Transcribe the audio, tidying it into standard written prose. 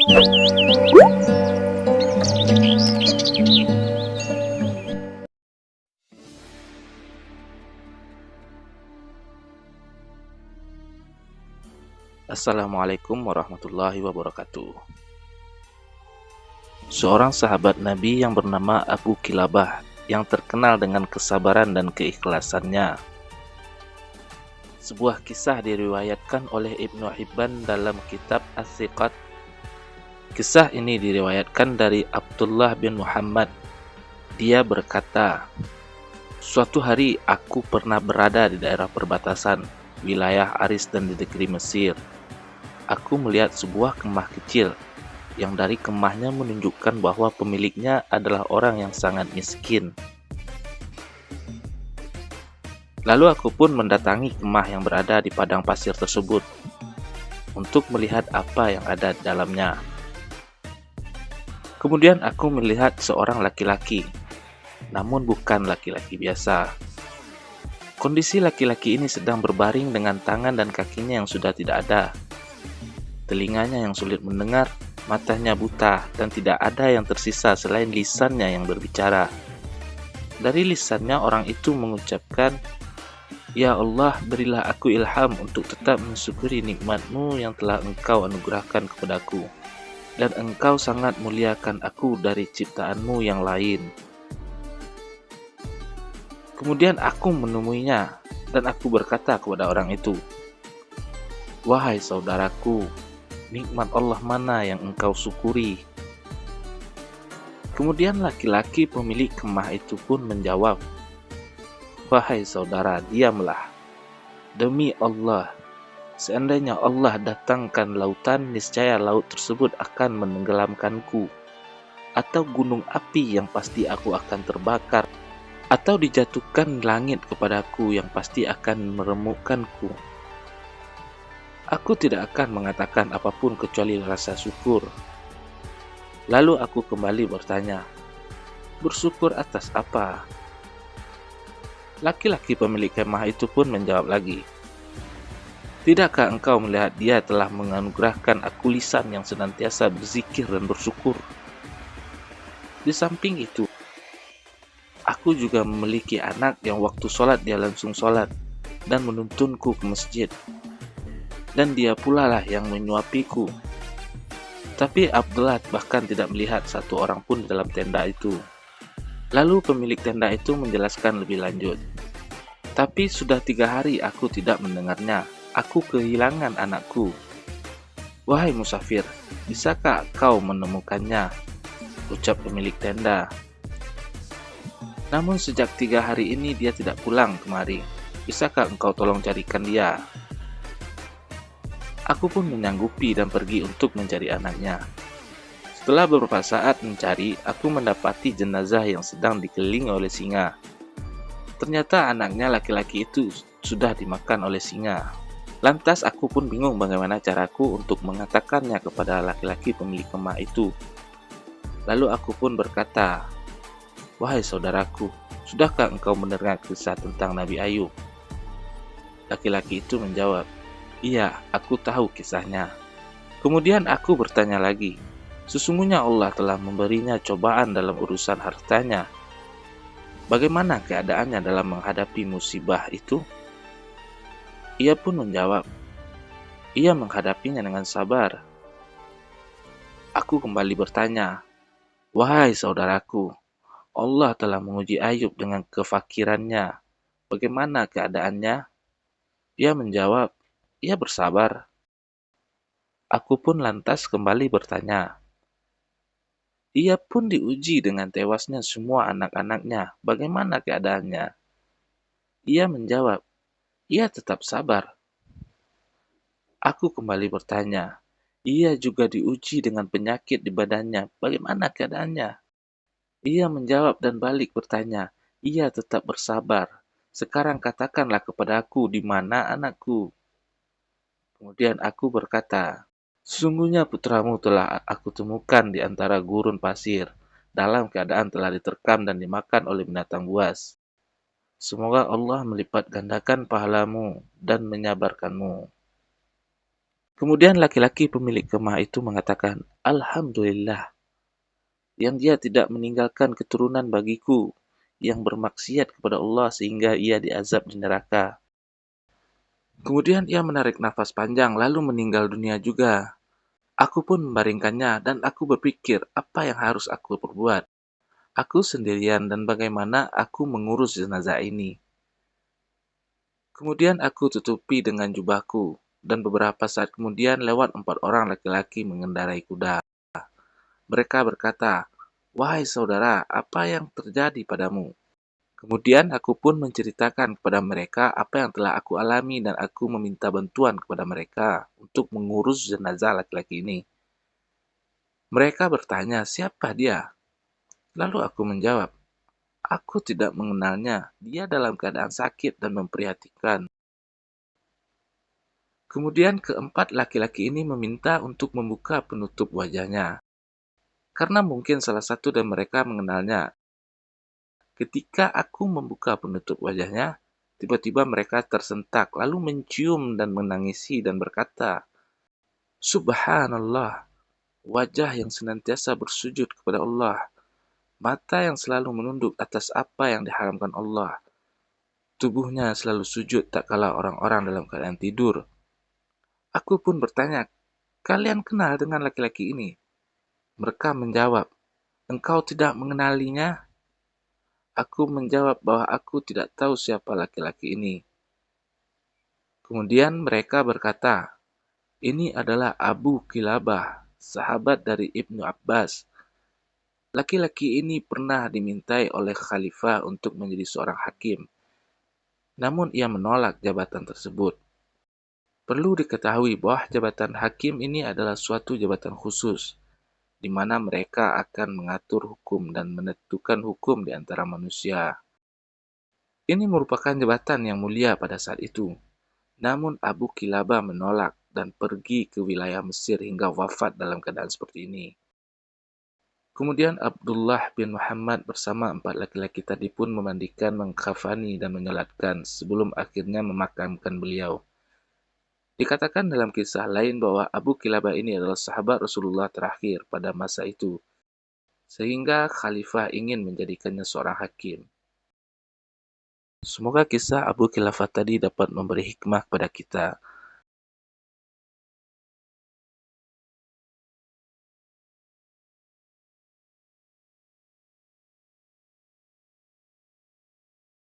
Assalamualaikum warahmatullahi wabarakatuh. Seorang sahabat Nabi yang bernama Abu Kilabah yang terkenal dengan kesabaran dan keikhlasannya. Sebuah kisah diriwayatkan oleh Ibnu Hibban dalam kitab As-Siqat. Kisah ini diriwayatkan dari Abdullah bin Muhammad. Dia berkata, "Suatu hari aku pernah berada di daerah perbatasan wilayah Aris dan di negeri Mesir. Aku melihat sebuah kemah kecil yang dari kemahnya menunjukkan bahwa pemiliknya adalah orang yang sangat miskin. Lalu aku pun mendatangi kemah yang berada di padang pasir tersebut untuk melihat apa yang ada di dalamnya. Kemudian aku melihat seorang laki-laki, namun bukan laki-laki biasa. Kondisi laki-laki ini sedang berbaring dengan tangan dan kakinya yang sudah tidak ada. Telinganya yang sulit mendengar, matanya buta, dan tidak ada yang tersisa selain lisannya yang berbicara. Dari lisannya orang itu mengucapkan, "Ya Allah, berilah aku ilham untuk tetap mensyukuri nikmat-Mu yang telah Engkau anugerahkan kepadaku, dan Engkau sangat muliakan aku dari ciptaan-Mu yang lain." Kemudian aku menemuinya, dan aku berkata kepada orang itu, "Wahai saudaraku, nikmat Allah mana yang engkau syukuri?" Kemudian laki-laki pemilik kemah itu pun menjawab, "Wahai saudara, diamlah. Demi Allah, seandainya Allah datangkan lautan, niscaya laut tersebut akan menenggelamkanku. Atau gunung api yang pasti aku akan terbakar. Atau dijatuhkan langit kepadaku yang pasti akan meremukkanku. Aku tidak akan mengatakan apapun kecuali rasa syukur." Lalu aku kembali bertanya, "Bersyukur atas apa?" Laki-laki pemilik kemah itu pun menjawab lagi, "Tidakkah engkau melihat Dia telah menganugerahkan aku lisan yang senantiasa berzikir dan bersyukur? Di samping itu, aku juga memiliki anak yang waktu sholat dia langsung sholat dan menuntunku ke masjid. Dan dia pula lah yang menyuapiku. Tapi Abdullah bahkan tidak melihat satu orang pun di dalam tenda itu." Lalu pemilik tenda itu menjelaskan lebih lanjut, "Tapi sudah 3 hari aku tidak mendengarnya. Aku kehilangan anakku. Wahai musafir, bisakah kau menemukannya?" ucap pemilik tenda. "Namun sejak 3 hari ini dia tidak pulang kemari. Bisakah engkau tolong carikan dia?" Aku pun menyanggupi dan pergi untuk mencari anaknya. Setelah beberapa saat mencari, aku mendapati jenazah yang sedang dikelilingi oleh singa. Ternyata anaknya laki-laki itu sudah dimakan oleh singa. Lantas aku pun bingung bagaimana caraku untuk mengatakannya kepada laki-laki pemilik kemah itu. Lalu aku pun berkata, "Wahai saudaraku, sudahkah engkau mendengar kisah tentang Nabi Ayub?" Laki-laki itu menjawab, "Iya, aku tahu kisahnya." Kemudian aku bertanya lagi, "Sesungguhnya Allah telah memberinya cobaan dalam urusan hartanya. Bagaimana keadaannya dalam menghadapi musibah itu?" Ia pun menjawab, "Ia menghadapinya dengan sabar." Aku kembali bertanya, "Wahai saudaraku, Allah telah menguji Ayub dengan kefakirannya. Bagaimana keadaannya?" Ia menjawab, "Ia bersabar." Aku pun lantas kembali bertanya, "Ia pun diuji dengan tewasnya semua anak-anaknya. Bagaimana keadaannya?" Ia menjawab, "Ia tetap sabar." Aku kembali bertanya, "Ia juga diuji dengan penyakit di badannya. Bagaimana keadaannya?" Ia menjawab dan balik bertanya, "Ia tetap bersabar. Sekarang katakanlah kepadaku, di mana anakku?" Kemudian aku berkata, "Sesungguhnya putramu telah aku temukan di antara gurun pasir, dalam keadaan telah diterkam dan dimakan oleh binatang buas. Semoga Allah melipat gandakan pahalamu dan menyabarkanmu." Kemudian laki-laki pemilik kemah itu mengatakan, Alhamdulillah, yang dia tidak meninggalkan keturunan bagiku yang bermaksiat kepada Allah sehingga ia diazab di neraka. Kemudian ia menarik nafas panjang lalu meninggal dunia juga. Aku pun membaringkannya dan aku berpikir apa yang harus aku perbuat. Aku sendirian dan bagaimana aku mengurus jenazah ini. Kemudian aku tutupi dengan jubahku, dan beberapa saat kemudian lewat 4 orang laki-laki mengendarai kuda. Mereka berkata, "Wahai saudara, apa yang terjadi padamu?" Kemudian aku pun menceritakan kepada mereka apa yang telah aku alami dan aku meminta bantuan kepada mereka untuk mengurus jenazah laki-laki ini. Mereka bertanya, "Siapa dia?" Lalu aku menjawab, "Aku tidak mengenalnya. Dia dalam keadaan sakit dan memprihatinkan." Kemudian keempat laki-laki ini meminta untuk membuka penutup wajahnya, karena mungkin salah satu dari mereka mengenalnya. Ketika aku membuka penutup wajahnya, tiba-tiba mereka tersentak, lalu mencium dan menangisi dan berkata, "Subhanallah, wajah yang senantiasa bersujud kepada Allah, mata yang selalu menunduk atas apa yang diharamkan Allah, tubuhnya selalu sujud tak kala orang-orang dalam keadaan tidur." Aku pun bertanya, "Kalian kenal dengan laki-laki ini?" Mereka menjawab, "Engkau tidak mengenalinya?" Aku menjawab bahwa aku tidak tahu siapa laki-laki ini. Kemudian mereka berkata, "Ini adalah Abu Kilabah, sahabat dari Ibnu Abbas. Laki-laki ini pernah dimintai oleh khalifah untuk menjadi seorang hakim. Namun ia menolak jabatan tersebut. Perlu diketahui bahwa jabatan hakim ini adalah suatu jabatan khusus, di mana mereka akan mengatur hukum dan menentukan hukum di antara manusia. Ini merupakan jabatan yang mulia pada saat itu. Namun Abu Kilabah menolak dan pergi ke wilayah Mesir hingga wafat dalam keadaan seperti ini. Kemudian Abdullah bin Muhammad bersama 4 laki-laki tadi pun memandikan, mengkafani, dan menyolatkan sebelum akhirnya memakamkan beliau. Dikatakan dalam kisah lain bahwa Abu Kilabah ini adalah sahabat Rasulullah terakhir pada masa itu, sehingga khalifah ingin menjadikannya seorang hakim. Semoga kisah Abu Kilabah tadi dapat memberi hikmah kepada kita